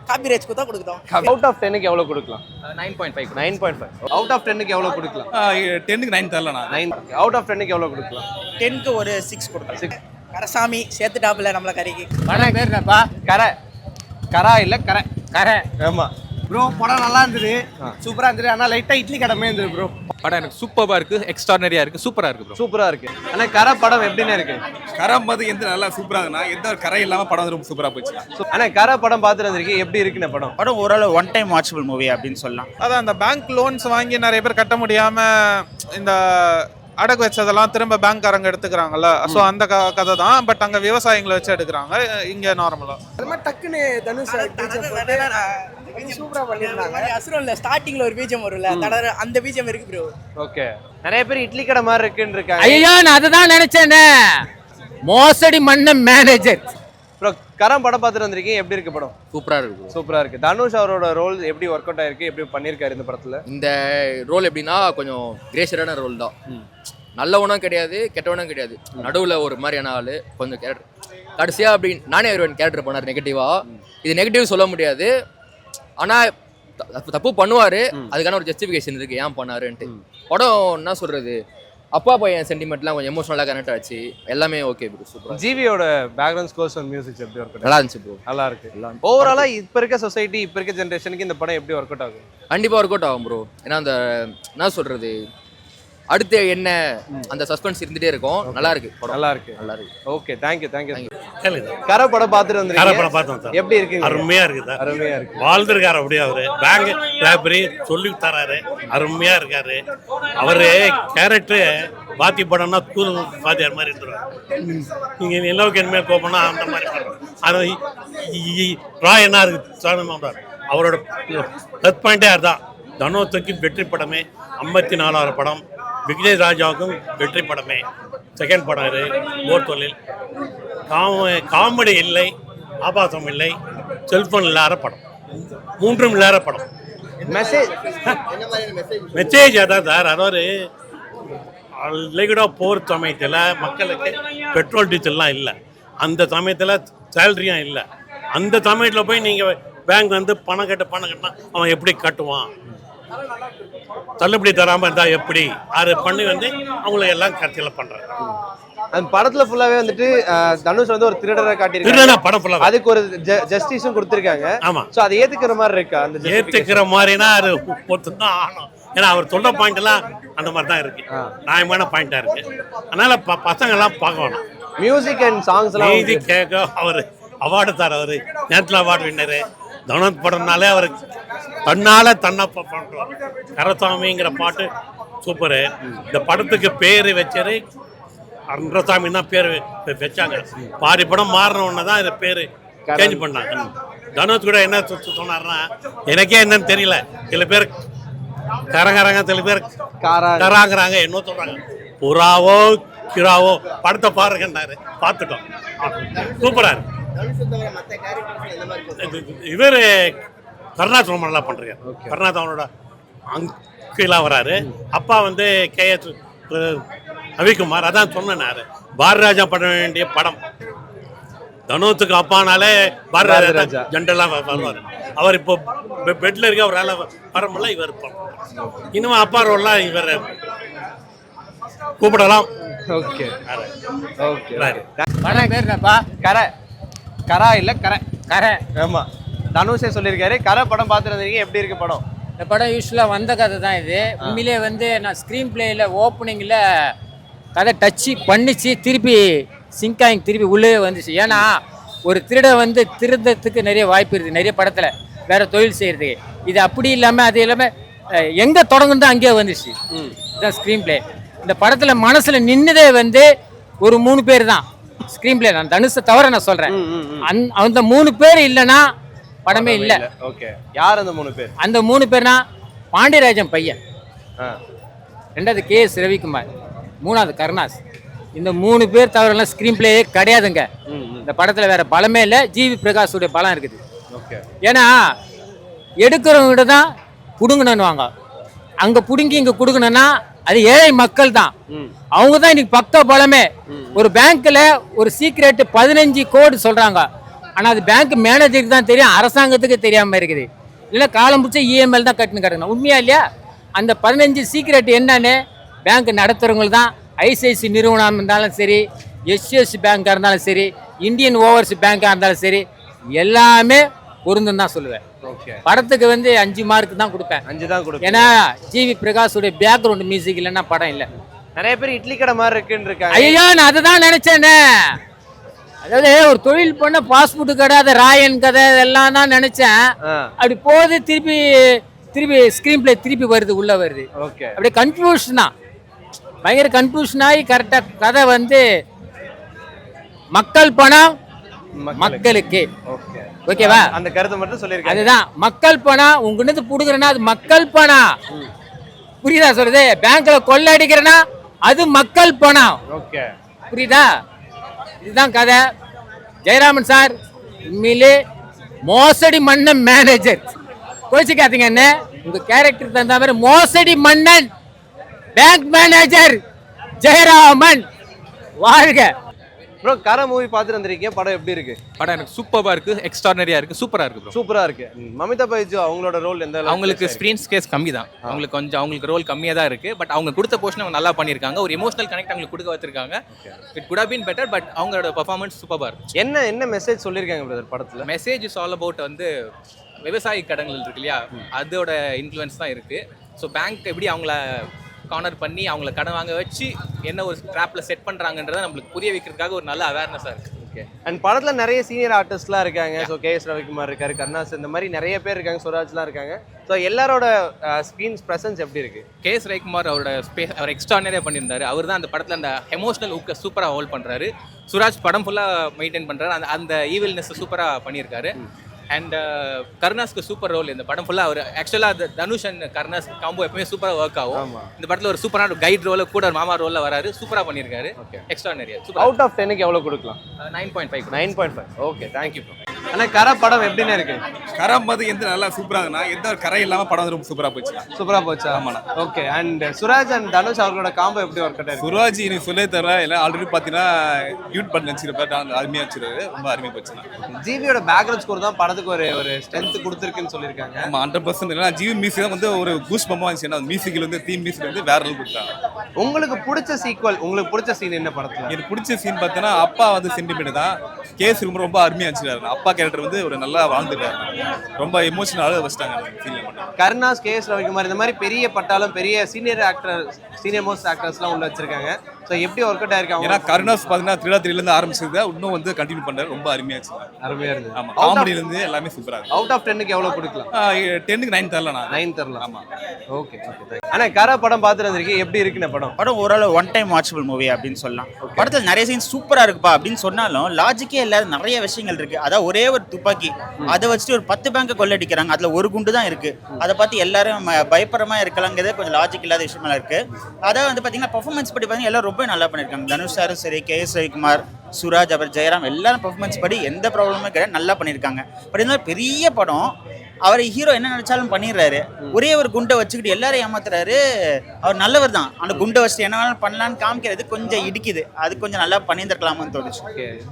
Copyrights கொடுத்தா கொடுக்குறோம். Out of 10க்கு எவ்வளவு கொடுக்கலாம்? 9.5. 9.5. அவுட் ஆஃப் 10க்கு எவ்வளவு கொடுக்கலாம்? 10க்கு 9 தரலண்ணா. 9. அவுட் ஆஃப் 10க்கு எவ்வளவு கொடுக்கலாம்? 10க்கு ஒரு 6 கொடுக்கலாம். கரசாமி சேர்த்துட்டாப்புல நம்மள கரைக்கு. படம் பேர் என்னப்பா? கரை. கரா இல்ல கரை. கரை. ஆமா ப்ரோ படம் நல்லா இருந்தது, சூப்பரா இருந்தது. ஆனா லைட்டா இட்லி கடமை இருந்தது ப்ரோ. படம் எனக்கு சூப்பராக இருக்கு, எக்ஸ்ட்ரானரியா இருக்கு, சூப்பரா இருக்கு ப்ரோ. சூப்பரா இருக்கு. ஆனா கரை படம் எப்படின்னு இருக்கு? கரை மாதிரி எந்த நல்லா சூப்பரா இருக்குண்ணா, எந்த ஒரு கரை இல்லாம படம் ரொம்ப சூப்பரா போச்சு. ஆனா கரை படம் பார்த்துட்டு வந்திருக்கீங்க, எப்படி இருக்குன்னு படம்? படம் ஓரளவு ஒன் டைம் வாட்சபிள் மூவி அப்படின்னு சொல்லலாம். அதான் அந்த பேங்க் லோன்ஸ் வாங்கி நிறைய பேர் கட்ட முடியாம இந்த அடகு வச்சதெல்லாம் திரும்ப பேங்க்காரங்க எடுத்துக்கிறாங்கல்ல. ஸோ அந்த கதை தான். பட் அங்கே விவசாயிகளை வச்சு எடுக்கிறாங்க, இங்கே நார்மலாக அது மாதிரி டக்குன்னு தனுஷ் சூப்பரா பண்ணிருந்தாங்க. அசுரம்ல ஸ்டார்டிங்ல ஒரு பீஜம் வரும்ல, தடர அந்த பீஜம் இருக்கு ப்ரோ. ஓகே. நிறைய பேர் இட்லி கடை மாதிரி இருக்குன்னு இருக்காங்க. ஐயோ நான் அதுதான் நினைச்சேனே, மோசடி மன்ன மேனேஜர். ப்ரோ கரம் படம் பார்த்துட்டு வந்திருக்கீங்க, எப்படி இருக்கு படம்? சூப்பரா இருக்கு. சூப்பரா இருக்கு. தனுஷ் அவரோட ரோல் எப்படி ஒர்க் அவுட் ஆயிருக்கு, எப்படி பண்ணிருக்காரு இந்த படத்துல? இந்த ரோல் எப்படின்னா கொஞ்சம் கிரேஷரான ரோல் தான். நல்லவனும் கிடையாது, கெட்டவனும் கிடையாது, நடுவில் ஒரு மாதிரியான ஆள். கொஞ்சம் கேரக்டர் கடைசியா அப்படி நானே ஒருவன் கேரக்டர் பண்ணார் நெகட்டிவா. இது நெகட்டிவ் சொல்ல முடியாது, ஆனா தப்பு பண்ணுவாரு, அதுக்கான ஒரு ஜஸ்டிஃபிகேஷன் இருக்கு ஏன் பண்ணாருன்ட்டு. படம் என்ன சொல்றது, அப்பா பையன் சென்டிமெண்ட்லாம் கொஞ்சம் எமோஷனலாக கனெக்ட் ஆச்சு, எல்லாமே ஓகே ப்ரோ. சூப்பர். ஜிவியோட பேக்ரவுண்ட் ஸ்கோர்ஸ் அண்ட் மியூசிக் எப்படி ஒர்க் நல்லா இருந்துச்சு ப்ரோ. நல்லா இருக்கு. ஓவராலா இப்ப இருக்க சொசைட்டி, இப்ப இருக்க ஜென்ரேஷனுக்கு இந்த படம் எப்படி ஒர்க் அவுட் ஆகும்? கண்டிப்பா ஒர்க் அவுட் ஆகும் ப்ரோ. ஏன்னா அந்த என்ன சொல்றது, அடுத்து என்ன அந்த சஸ்பென்ஸ் இருந்துட்டே இருக்கும். நல்லா இருக்கு படம். நல்லா இருக்கு. நல்லா இருக்கு. Okay, thank you thank you. கரை படம் பார்த்துட்டு வந்திருக்கீங்க, எப்படி இருக்கு? அருமையா இருக்குது, அருமையா இருக்கு. வாழ்ந்துருக்காரு அப்படியே. அவரு பேங்க் லைப்ரரி சொல்லி தராரு, அருமையா இருக்காரு. அவரு கேரக்டர் பாத்தி படம்னா ஸ்கூல் பாத்தியார் மாதிரி இருந்துருவாரு. நீங்க நிலவுக்கு இனிமேல் கோப்பனா அந்த மாதிரி அது என்ன இருக்கு. அவரோட ப்ளஸ் பாயிண்டே அதுதான். தனுஷுக்கு வெற்றி படமே, 54வது படம். விஜய் ராஜாவுக்கும் வெற்றி படமே, செகண்ட் படம் இது. போர் தொழில் காமெடி இல்லை, ஆபாசம் இல்லை, செல்போன் இல்லாத படம், மூன்றும் இல்லாத படம். மெசேஜ் அதான் சார். அதாவது ரெகுலராக போர் சமயத்தில் மக்களுக்கு பெட்ரோல் டீசல்லாம் இல்லை, அந்த சமயத்தில் சேலரியும் இல்லை. அந்த சமயத்தில் போய் நீங்கள் பேங்க் வந்து பணம் கட்டினா அவன் எப்படி கட்டுவான், தள்ளுபடி தராமல் இருந்தால் எப்படி, அதை பண்ணி வந்து அவங்களை எல்லாம் கருத்தில் பண்ணுறாங்க. அந்த படத்துல ஃபுல்லாவே வந்துட்டு தனுஷ் வந்து ஒரு திருடரை காட்டியிருக்காங்க. படம் ஃபுல்லா அதுக்கு ஒரு ஜஸ்டிஸும் கொடுத்துருக்காங்க. ஆமா. ஸோ அதை ஏத்துக்கிற மாதிரி இருக்கா? அந்த ஏத்துக்கிற மாதிரினா அது ஒத்துதான் ஆகணும். ஏன்னா அவர் சொல்ற பாயிண்ட் எல்லாம் அந்த மாதிரி தான் இருக்கு, நியாயமான பாயிண்டா இருக்கு. அதனால பசங்க எல்லாம் பார்க்கணும். மியூசிக் அண்ட் சாங்ஸ் எல்லாம் மியூசிக் கேட்க அவர் அவார்டு தர, அவரு நேஷனல் அவார்டு வின்னரு. தனுஷ் படம்னாலே அவர் தன்னால தன்னப்ப பண்ணுறார். கரசாமிங்கிற பாட்டு சூப்பரு. இந்த படத்துக்கு பேர் வச்சது அரசாமி தான் பேர் வச்சாங்க. பாதி படம் மாறின உடனே தான் இந்த பேர் சேஞ்ச் பண்ணாங்க. தனுஷ் கூட என்ன சொன்னார்னா, எனக்கே என்னன்னு தெரியல, சில பேர் கரங்கிறாங்க, சில பேர் கராங்கிறாங்க, என்ன சொல்றாங்க, புறாவோ கிராவோ படத்தை பாருங்கன்னாரு. பார்த்துட்டோம், சூப்பரா இருக்கு. இவர் கருணாஸ் ரொம்ப நல்லா பண்றாரு. கருணாஸ் அவனோட அங்கிளா வராரு. அப்பா வந்து KS ரவிக்குமார். அதான் சொன்னாரு, பாரதிராஜா பண்ண வேண்டிய படம். தனுஷுக்கு அப்பானாலே பாரதிராஜா ஜென்ரலா வருவார். அவர் இப்போ பெட்ல இருக்க அவரால் வரமுல்ல, இவர் இன்னும் அப்பா ரோல்லாம் இவர் கூப்பிடலாம். Okay okay. படம் பேர் என்னப்பா? கரை. கரா இல்ல கரை. கரை. ஆமா, தனுஷே சொல்லியிருக்காரு. கரை படம் பார்த்துருந்தீங்க, எப்படி இருக்கு படம்? இந்த படம் யூஸ்வலாக வந்த கதை தான் இது. உண்மையிலே வந்து நான் ஸ்க்ரீன் பிளேயில் ஓப்பனிங்கில் கதை டச்சு பண்ணிச்சு, திருப்பி சிங்காயிங் திருப்பி உள்ளே வந்துச்சு. ஏன்னா ஒரு திருட வந்து திருடத்துக்கு நிறைய வாய்ப்பு இருக்குது நிறைய படத்தில், வேறு தொழில் செய்கிறதுக்கு. இது அப்படி இல்லாமல் அது இல்லாமல் எங்கே தொடங்குன்னு அங்கேயே வந்துச்சு. இதுதான் ஸ்க்ரீன் பிளே. இந்த படத்தில் மனசில் நின்னதே வந்து ஒரு 3 பேர் தான் ஸ்க்ரீன் பிளே. நான் தனுஷை தவிர நான் சொல்கிறேன், அந்த 3 பேர் இல்லைன்னா படமே இல்லை. ஓகே, யார் அந்த 3 பேர்? அந்த 3 பேர்னா பாண்டியராஜன் பையன், 2வது KS ரவிக்குமார், 3வது கருணாஸ். இந்த 3 பேர் தவிரலாம் ஸ்க்ரீன் பிளேயே கிடையாதுங்க இந்த படத்தில். வேற பலமே இல்லை, ஜிவி பிரகாஷுடைய பலம் இருக்குது. ஏன்னா எடுக்கிறவங்க தான் புடுங்கணும்னுவாங்க, அங்கே புடுங்கி இங்கே கொடுக்கணும்னா அது ஏழை மக்கள் தான். அவங்க தான் இன்னைக்கு பக்க பலமே. ஒரு பேங்க்ல ஒரு சீக்ரெட் 15 கோடி சொல்றாங்க, ஆனால் அது பேங்க் மேனேஜருக்கு தான் தெரியும், அரசாங்கத்துக்கு தெரியாமல் இருக்குது. இல்லை காலம் பிடிச்ச இஎம்ஐல் தான் கட்டுன்னு கிடக்கணும். உண்மையா இல்லையா? அந்த 15 சீக்ரெட் என்னன்னு பேங்க் நடத்துகிறவங்க தான். ஐசிஐசி நிறுவனம் இருந்தாலும் சரி, எஸ்எஸ் பேங்காக இருந்தாலும் சரி, இந்தியன் ஓவர்ஸ் பேங்காக இருந்தாலும் சரி, எல்லாமே பொருந்துன்னு தான் சொல்லுவேன். படத்துக்கு வந்து 5 மார்க் தான் கொடுப்பேன். 5 தான் கொடுப்பேன். ஏன்னா ஜிவி பிரகாஷுடைய பேக்ரவுண்ட் மியூசிக் இல்லைன்னா படம் இல்லை. நிறைய பேர் இட்லி கடை மாதிரி இருக்குன்னு இருக்காங்க. ஐயோ, நான் அதை தான் நினைச்சேனே. அதாவது ஒரு தொழில் பண்ண பாஸ்போர்ட் கடை, அது ராயன் கதை இதெல்லாம் தான் நினைச்சேன். அப்படி போகுது, திருப்பி ஸ்கிரீன் பிளே திருப்பி வருது, உள்ள வருது. ஓகே, அப்படியே கன்ஃபியூஷன் தான், பயங்கர கன்ஃபியூஷன் ஆகி கரெக்டாக கதை வந்து மக்கள் பணம் மக்களுக்கு. ஓகேவா? அந்த கருத்தை மட்டும் சொல்லிருக்கேன். அதுதான் மக்கள் பணம். உங்ககிட்ட புடுங்குறேன்னா அது மக்கள் பணம். புரியுதா சொல்றது? பேங்க்ல கொள்ளை அடிக்கிறேன்னா அது மக்கள் பணம். ஓகே, புரியுதா? இதுதான் கதை. ஜெயராமன் சார் உண்மையிலே மோசடி மன்னன் மேனேஜர். கோச்சிக்காதீங்க என்ன, உங்க கேரக்டர் தகுந்த மாதிரி மோசடி மன்னன் பேங்க் மேனேஜர் ஜெயராமன் வாழ்க. ப்ரோ கரை மூவி பார்த்துட்டு வந்திருக்கீங்க, படம் எப்படி இருக்கு? படம் எனக்கு சூப்பராக இருக்குது, எக்ஸ்ட்ரானரியாக இருக்குது, சூப்பராக இருக்குது ப்ரோ. சூப்பராக இருக்கு. மமிதா பைஜு அவங்களோட ரோல் எந்த அளவுக்கு? அவங்களுக்கு ஸ்க்ரீன் ஸ்பேஸ் கம்மி தான், அவங்களுக்கு ரோல் கம்மியாக தான் இருக்குது. பட் அவங்க கொடுத்த போர்ஷன் அவங்க நல்லா பண்ணியிருக்காங்க. ஒரு எமோஷனல் கனெக்ட் அவங்களுக்கு கொடுக்க வச்சிருக்காங்க. It could have been better, but அவங்களோட பர்ஃபார்மன்ஸ் சூப்பராக இருக்கு. என்ன மெசேஜ் சொல்லியிருக்காங்க பிரதர் படத்தில்? மெசேஜ் இஸ் ஆல் அபவுட் வந்து விவசாய கடன்கள் இருக்கு இல்லையா, அதோட இன்ஃப்ளூயன்ஸ் தான் இருக்குது. ஸோ பேங்க் எப்படி அவங்கள கார்னர் பண்ணி அவங்கள கடன் வாங்க வச்சு என்ன ஒரு ட்ராப்ல செட் பண்ணுறாங்கன்றதை நம்மளுக்கு புரிய வைக்கிறதுக்காக ஒரு நல்ல அவேர்னஸாக இருக்குது. ஓகே, அண்ட் படத்தில் நிறைய சீனியர் ஆர்டிஸ்ட்லாம் இருக்காங்க. ஸோ கேஎஸ் ரவிக்குமார் இருக்காரு, கருணாஸ், இந்த மாதிரி நிறைய பேர் இருக்காங்க, சுராஜ்லாம் இருக்காங்க. ஸோ எல்லாரோட ஸ்க்ரீன் ப்ரெசன்ஸ் எப்படி இருக்கு? கேஎஸ் ரவிக்குமார் அவர் எக்ஸ்ட்ரானரியாக பண்ணியிருந்தாரு. அவர் தான் அந்த படத்தில் அந்த எமோஷனல் ஊக்க சூப்பராக ஹோல்ட் பண்ணுறாரு. சுராஜ் படம் ஃபுல்லாக மெயின்டைன் பண்ணுறாரு. அந்த ஈவில்னஸ் சூப்பராக பண்ணியிருக்காரு. அண்ட் கருணாஸ்க்கு சூப்பர் ரோல் இந்த படம் ஃபுல்லாக. அவர் ஆக்சுவலாக தனுஷ் அண்ட் கருணாஸ் காம்போ எப்பவுமே சூப்பராக ஒர்க் ஆகும். இந்த படத்தில் ஒரு சூப்பரான கைட் ரோல கூட ஒரு மாமா ரோலில் வராரு, சூப்பராக பண்ணியிருக்காரு. எக்ஸ்ட்ரானரியா சூப்பர். அவுட் ஆஃப் 10க்கு எவ்வளோ கொடுக்கலாம்? 9.5. 9.5. Okay, thank you. ஆனால் கரை படம் எப்படின்னு இருக்கு? கரை பார்த்து எந்த நல்லா சூப்பராக இருக்குன்னா எந்த ஒரு கரை இல்லாமல் படம் வந்து ரொம்ப சூப்பராக போச்சு. சூப்பராக போச்சா? ஆமாண்ணா. Okay, and Suraj and Dhanush அவர்களோட காம்போ எப்படி ஒர்க் அவுட் ஆயிருக்கு? சுராஜ் எனக்கு சொல்லே தர எல்லாம் ஆல்ரெடி பார்த்தீங்கன்னா யூட் பண்ணி வச்சுருப்பாரு, அந்த அருமையாக வச்சுருக்காரு, ரொம்ப அருமையாக போச்சுண்ணா. ஜிவியோட பேக்ரவுண்ட் ஸ்கோர் தான் படத்துக்கு ஒரு ஸ்ட்ரென்த் கொடுத்துருக்குன்னு சொல்லியிருக்காங்க. ஆமாம், 100%. ஏன்னா ஜிவி மியூசிக் தான் வந்து ஒரு பூஸ்ட் பம்பாக இருந்துச்சு. அந்த மியூசிக்கில் வந்து தீம் மியூசிக் வந்து வேற அளவு கொடுத்தாங்க. உங்களுக்கு பிடிச்ச சீக்வல், உங்களுக்கு பிடிச்ச சீன் என்ன படத்தில்? எனக்கு பிடிச்ச சீன் பார்த்தீங்கன்னா அப்பா வந்து சென்டிமெண்ட் தான். கேஸ் ரொம்ப அருமையாக வச்சுருக்காரு. அப்பா கேரக்டர் வந்து ஒரு நல்லா வாழ்ந்துட்டாரு, ரொம்ப எமோஷனலாக வச்சுட்டாங்க. கருணாஸ், கேஎஸ் ரவிக்குமார் இந்த மாதிரி பெரிய பட்டாலும் பெரிய சீனியர் மோஸ்ட் ஆக்டர்ஸ்லாம் உள்ள வச்சிருக்காங்க. ஸோ எப்படி ஒர்க் அவுட் ஆயிருக்காங்க? ஏன்னா கருணாஸ் பார்த்தீங்கன்னா 3 ஆரம்பிச்சது இன்னும் வந்து கண்டினியூ பண்ணுறாரு, ரொம்ப அருமையாக இருந்துச்சு. அருமையாக இருந்தது. ஆமாம், காமெடியிலேருந்து எல்லாமே சூப்பராக இருக்கு. அவுட் ஆஃப் 10க்கு எவ்வளோ கொடுக்கலாம்? 10க்கு 9 தரலாம். 9 தரலாம். ஆமாம், ஓகே. ஆனால் கரை படம் பார்த்துட்டு வந்திருக்கீங்க, எப்படி இருக்குன்னு படம்? படம் ஓரளவு ஒன் டைம் வாட்சபிள் மூவி அப்படின்னு சொல்லலாம். படத்தில் நிறைய சீன் சூப்பராக இருக்குப்பா அப்படின்னு சொன்னாலும் லாஜிக்கே இல்லாத நிறைய விஷயங்கள் இருக்கு. அதாவது ஒரே ஒரு துப்பாக்கி அதை வச்சுட்டு ஒரு 10 பேங்கை கொள்ளடிக்கிறாங்க, அதில் ஒரு குண்டு தான் இருக்கு. அதை பார்த்து எல்லாரும் பயப்படமா இருக்கலாங்கிறது கொஞ்சம் லாஜிக் இல்லாத விஷயமெல்லாம் இருக்கு. அதாவது வந்து பார்த்தீங்கன்னா பர்ஃபார்மன்ஸ் படி பார்த்தீங்கன்னா எல்லாரும் ரொம்ப நல்லா பண்ணியிருக்காங்க. தனுஷ் சாரும் சரி, கேஎஸ் ரவிக்குமார், சுராஜ், அவர் ஜெயராம் எல்லாரும் பர்ஃபார்மன்ஸ் படி எந்த ப்ராப்ளமும் கிடையாது, நல்லா பண்ணியிருக்காங்க. பட் இருந்தாலும் பெரிய படம், அவர் ஹீரோ என்ன நினைச்சாலும் பண்ணிடுறாரு. ஒரே ஒரு குண்டை வச்சுக்கிட்டு எல்லாரும் ஏமாத்துறாரு. அவர் நல்லவர் தான், அந்த குண்டை வச்சுட்டு என்ன வேணாலும் பண்ணலான்னு காமிக்கிறது கொஞ்சம் இடிக்குது. அது கொஞ்சம் நல்லா பண்ணியிருந்துருக்கலாமான்னு தோணுச்சு.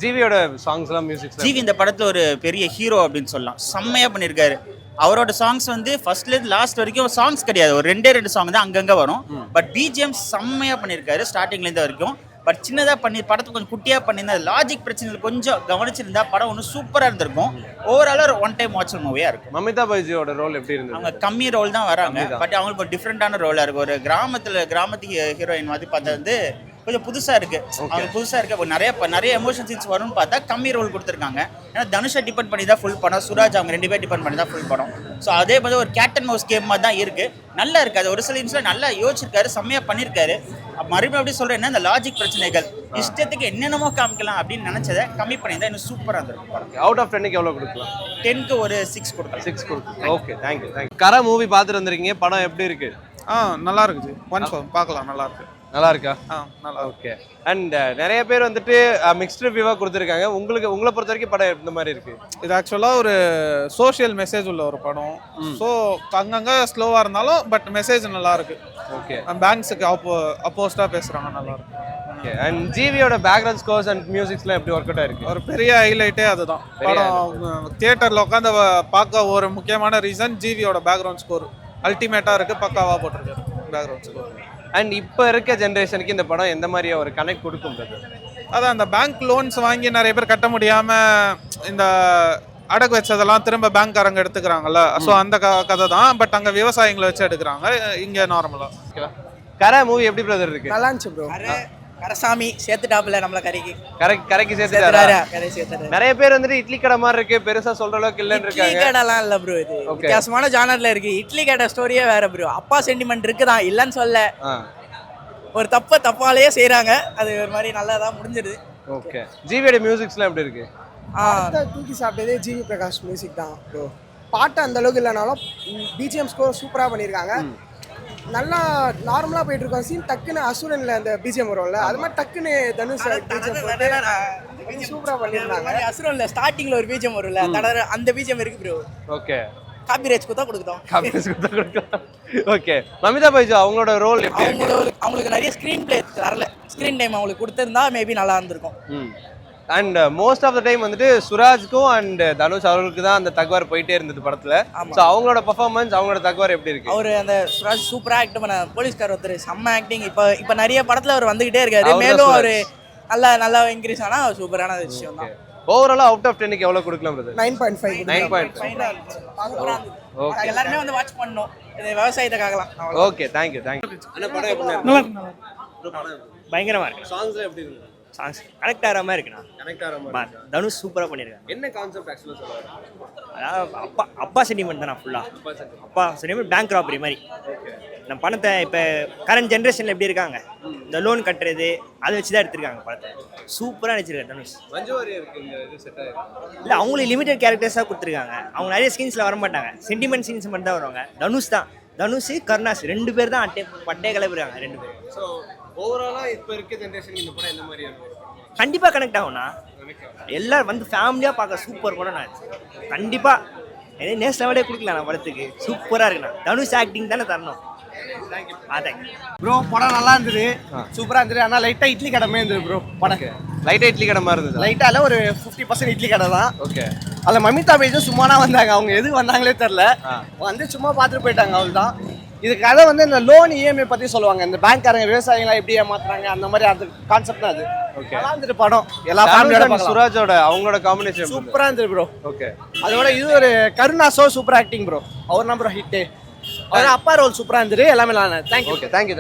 ஜிவியோட சாங்ஸ்லாம் மியூசிக், ஜிவி இந்த படத்தில் ஒரு பெரிய ஹீரோ அப்படின்னு சொல்லலாம். செம்மையாக பண்ணியிருக்காரு. அவரோட சாங்ஸ் வந்து ஃபர்ஸ்ட்லேருந்து லாஸ்ட் வரைக்கும் சாங்ஸ் கிடையாது, ஒரு 2 சாங் தான் அங்கங்கே வரும். பட் பிஜிஎம் செம்மையாக பண்ணியிருக்காரு ஸ்டார்டிங்லேருந்து வரைக்கும். பட் சின்னதாக பண்ணி படத்தை கொஞ்சம் குட்டியாக பண்ணியிருந்தா லாஜிக் பிரச்சனை கொஞ்சம் கவனிச்சிருந்தா படம் ஒன்றும் சூப்பராக இருந்திருக்கும். ஓவராலாக ஒரு ஒன் டைம் வாட்சபிள் மூவியாக இருக்கும். மமிதா பைஜியோட ரோல் எப்படி இருந்தது? அவங்க கம்மி ரோல் தான் வராங்க, பட் அவங்களுக்கு ஒரு டிஃப்ரெண்டான ரோலாக இருக்கும். ஒரு கிராமத்து ஹீரோயின் மாதிரி பார்த்தா வந்து கொஞ்சம் புதுசாக இருக்குது. அவங்க புதுசாக இருக்க நிறைய எமோஷன் சீன்ஸ் வரும்னு பார்த்தா கம்மி ரோல் கொடுத்துருக்காங்க. ஏன்னா தனுஷை டிபெண்ட் பண்ணி தான் ஃபுல் படம், சுராஜ் அவங்க 2 பேர் டிபெண்ட் பண்ணி தான் ஃபுல் படம். ஸோ அதே மாதிரி ஒரு கேட் அண்ட் மவுஸ் கேம் மாதிரி தான் இருக்குது. நல்லா இருக்காது, ஒரு சில சீன்ஸில் நல்லா யோசிச்சிருக்காரு, செம்மையாக பண்ணியிருக்காரு. மறுபடியும் அப்படி சொல்கிறேன்னா இந்த லாஜிக் பிரச்சனைகள் இஷ்டத்துக்கு என்னென்னமோ காமிக்கலாம் அப்படின்னு நினச்சதை கம்மி பண்ணியிருந்தா இன்னும் சூப்பராக இருந்திருக்கும். அவுட் ஆஃப் 10க்கு எவ்வளோ கொடுக்கலாம்? 10க்கு ஒரு 6 கொடுக்கலாம். 6 கொடுக்கலாம். Okay, thank you. கரை மூவி பார்த்துட்டு வந்திருக்கீங்க, படம் எப்படி இருக்கு? நல்லா இருக்குது. பார்க்கலாம், நல்லா இருக்கு. நல்லா இருக்கா? நல்லா. ஓகே, அண்ட் நிறைய பேர் வந்துட்டு மிக்ஸ்ட் ரிவ்யூவாக கொடுத்துருக்காங்க. உங்களை பொறுத்த வரைக்கும் படம் இந்த மாதிரி இருக்கு? இது ஆக்சுவலாக ஒரு சோஷியல் மெசேஜ் உள்ள ஒரு படம். ஸோ அங்கங்கே ஸ்லோவாக இருந்தாலும் பட் மெசேஜ் நல்லா இருக்கு. ஓகே, பேங்க்ஸுக்கு அப்போஸ்டாக பேசுகிறாங்க, நல்லா இருக்கு. ஓகே. அண்ட் ஜிவியோட பேக்ரவுண்ட் ஸ்கோர்ஸ் அண்ட் மியூசிக்ஸ்லாம் எப்படி ஒர்க் அவுட் ஆயிருக்கு? ஒரு பெரிய ஹைலைட்டே அதுதான். படம் தியேட்டரில் உட்காந்து பார்க்க ஒரு முக்கியமான ரீசன் ஜிவியோட பேக்ரவுண்ட் ஸ்கோர் அல்டிமேட்டாக இருக்குது, பக்காவாக போட்டிருக்காரு பேக்ரவுண்ட் ஸ்கோர். அண்ட் இப்போ இருக்க ஜென்ரேஷனுக்கு இந்த படம் எந்த மாதிரி ஒரு கனெக்ட் கொடுக்கும்? அதான் அந்த பேங்க் லோன்ஸ் வாங்கி நிறைய பேர் கட்ட முடியாமல் இந்த அடகு வச்சதெல்லாம் திரும்ப பேங்க்காரங்க எடுத்துக்கிறாங்கல்ல, ஸோ அந்த கதை தான். பட் அங்கே விவசாயிகளை வச்சு எடுக்கிறாங்க, இங்கே நார்மலாக. ஓகேவா? கரை மூவி எப்படி பிரதர் இருக்கு? நல்லா இருந்துச்சு ப்ரோ. கரசாமி சேர்த்துட்டாப்புல நம்மள கரைக்கு கரைக்கு சேர்த்துட்டாரா? கரை சேர்த்துட்டாரு. நிறைய பேர் வந்துட்டு இட்லி கடை மாதிரி இருக்கு, பெருசா சொல்ற அளவுக்கு இல்லன்னு இட்லி இருக்காங்க. கடைலாம் இல்ல ப்ரோ, இது வித்தியாசமான ஜானர்ல இருக்கு. இட்லி கடை ஸ்டோரியே வேற ப்ரோ. அப்பா சென்டிமெண்ட் இருக்குதான், இல்லன்னு சொல்ல. ஒரு தப்பாலேயே செய்யறாங்க, அது ஒரு மாதிரி நல்லா தான் முடிஞ்சிருது. ஓகே. ஜிவியோட மியூசிக்ஸ்லாம் எப்படி இருக்கு? தூக்கி சாப்பிட்டதே ஜிவி பிரகாஷ் மியூசிக் தான் ப்ரோ. பாட்டு அந்த அளவுக்கு இல்லைனாலும் பிஜிஎம் ஸ்கோர் சூப்பராக பண்ணியிருக்காங்க. நல்லா நார்மலாக போயிட்டு இருக்கோம் சீன், டக்குன்னு அசுரன்ல அந்த பிஜிஎம் வரும்ல, அது மாதிரி டக்குன்னு தனுஷ் சூப்பராக பண்ணியிருந்தாங்க. அசுரன்ல ஸ்டார்டிங்ல ஒரு பிஜிஎம் வரும்ல, அந்த பிஜிஎம் இருக்கு ப்ரோ. ஓகே. காப்பிரைட்ஸ் கொடுத்தா கொடுக்குறோம். ஓகே. மமிதா பைஜு அவங்களோட ரோல் எப்படி? அவங்களுக்கு நிறைய ஸ்க்ரீன் பிளே தரல, ஸ்க்ரீன் டைம் அவங்களுக்கு கொடுத்திருந்தா மேபி நல்லா இருந்திருக்கும். And most of the time வந்துட்டு சுராஜ்க்கும் அண்ட் தனுஷ் அவர்களுக்கு தான் அந்த தகவல் போயிட்டே இருந்தது படத்துல. ஸோ அவங்களோட பெர்ஃபார்மன்ஸ், அவங்களோட தகவல் எப்படி இருக்கு? அவர் அந்த சுராஜ் சூப்பரா ஆக்ட் பண்ண போலீஸ்கார் ஒருத்தர் செம்ம ஆக்டிங். இப்போ நிறைய படத்துல அவர் வந்துகிட்டே இருக்காரு, மேலும் அவரு நல்லா இன்க்ரீஸ் ஆனா சூப்பரான விஷயம் தான். ஓவராலா அவுட் ஆஃப் 10க்கு எவ்வளவு கொடுக்கலாம் பிரதர்? 9.5. 9.5. ஓகே. எல்லாரும் வந்து வாட்ச் பண்ணனும், இது விவசாயத்தை காக்கலாம். Okay, thank you. அண்ணா படம் எப்படி இருக்கு? பயங்கரமா இருக்கு. சாங்ஸ்ல எப்படி இருக்கு? சாங்ஸ் கனெக்ட் ஆகிற மாதிரி இருக்குண்ணா. கனெக்ட் ஆகிற மாதிரி. தனுஷ் சூப்பராக பண்ணியிருக்காங்க. என்ன கான்செப்ட் ஆக்சுவலாக சொல்லுவாங்க? அதாவது அப்பா சென்டிமெண்ட் தானே ஃபுல்லாக. அப்பா சென்டிமெண்ட் பேங்க் ராபரி மாதிரி. நம்ம பணத்தை இப்போ கரண்ட் ஜென்ரேஷனில் எப்படி இருக்காங்க, இந்த லோன் கட்டுறது அதை வச்சு தான் எடுத்திருக்காங்க படத்தை. சூப்பராக நினச்சிருக்காரு தனுஷ். மஞ்சு வாரியர் இருக்கு இந்த இது செட் ஆயிருக்கு. இல்லை, அவங்களுக்கு லிமிடெட் கேரக்டர்ஸாக கொடுத்துருக்காங்க. அவங்க நிறைய சீன்ஸில் வர மாட்டாங்க, சென்டிமெண்ட் சீன்ஸ் மட்டும் தான் வருவாங்க. தனுஷ் கருணாஸ் 2 பேர் தான் பட்டே கிளப்பிடுறாங்க 2 பேர். ஸோ ஓவராலாக இப்போ இருக்க ஜென்ரேஷனுக்கு இந்த படம் எந்த மாதிரி இருக்கும்? கண்டிப்பாக கனெக்ட் ஆகும்ண்ணா. எல்லாரும் வந்து ஃபேமிலியாக பார்க்க சூப்பர் படம். நான் கண்டிப்பாக நேஷனல் அவார்டே கொடுக்கலாம் நான் படத்துக்கு. சூப்பராக இருக்குண்ணா. தனுஷ் ஆக்டிங் தானே தரணும். ப்ரோ படம் நல்லா இருந்தது, சூப்பராக இருந்தது. ஆனால் லைட்டாக இட்லி கடை மாதிரி இருந்தது ப்ரோ படம். லைட்டாக இட்லி கடை மாதிரி இருந்தது. லைட்டால ஒரு 50% இட்லி கடை தான். ஓகே. அதில் மமிதா பைஜும் சும்மானா வந்தாங்க, அவங்க எது வந்தாங்களே தெரில, வந்து சும்மா பார்த்துட்டு போயிட்டாங்க, அவ்வளோதான். இது கதை வந்து இந்த லோன் இஎம்ஐ பற்றி சொல்லுவாங்க, இந்த பேங்க்காரங்க விவசாயிகளை எப்படி ஏமாத்துறாங்க அந்த மாதிரி அந்த கான்செப்ட் தான் அது. ஓகே. நல்லா இருந்தது படம். எல்லா ஃபேமிலியோட சுராஜோட அவங்களோட காம்பினேஷன் சூப்பராக இருந்தது ப்ரோ. ஓகே. அதோட இது ஒரு கருணாஸோ சூப்பர் ஆக்டிங் ப்ரோ. அவர் நம்பர் ஹிட்டு, அவர் அப்பா ரோல் சூப்பராக இருந்தது. எல்லாமே நல்லா. தேங்க்யூ. Okay, thank you.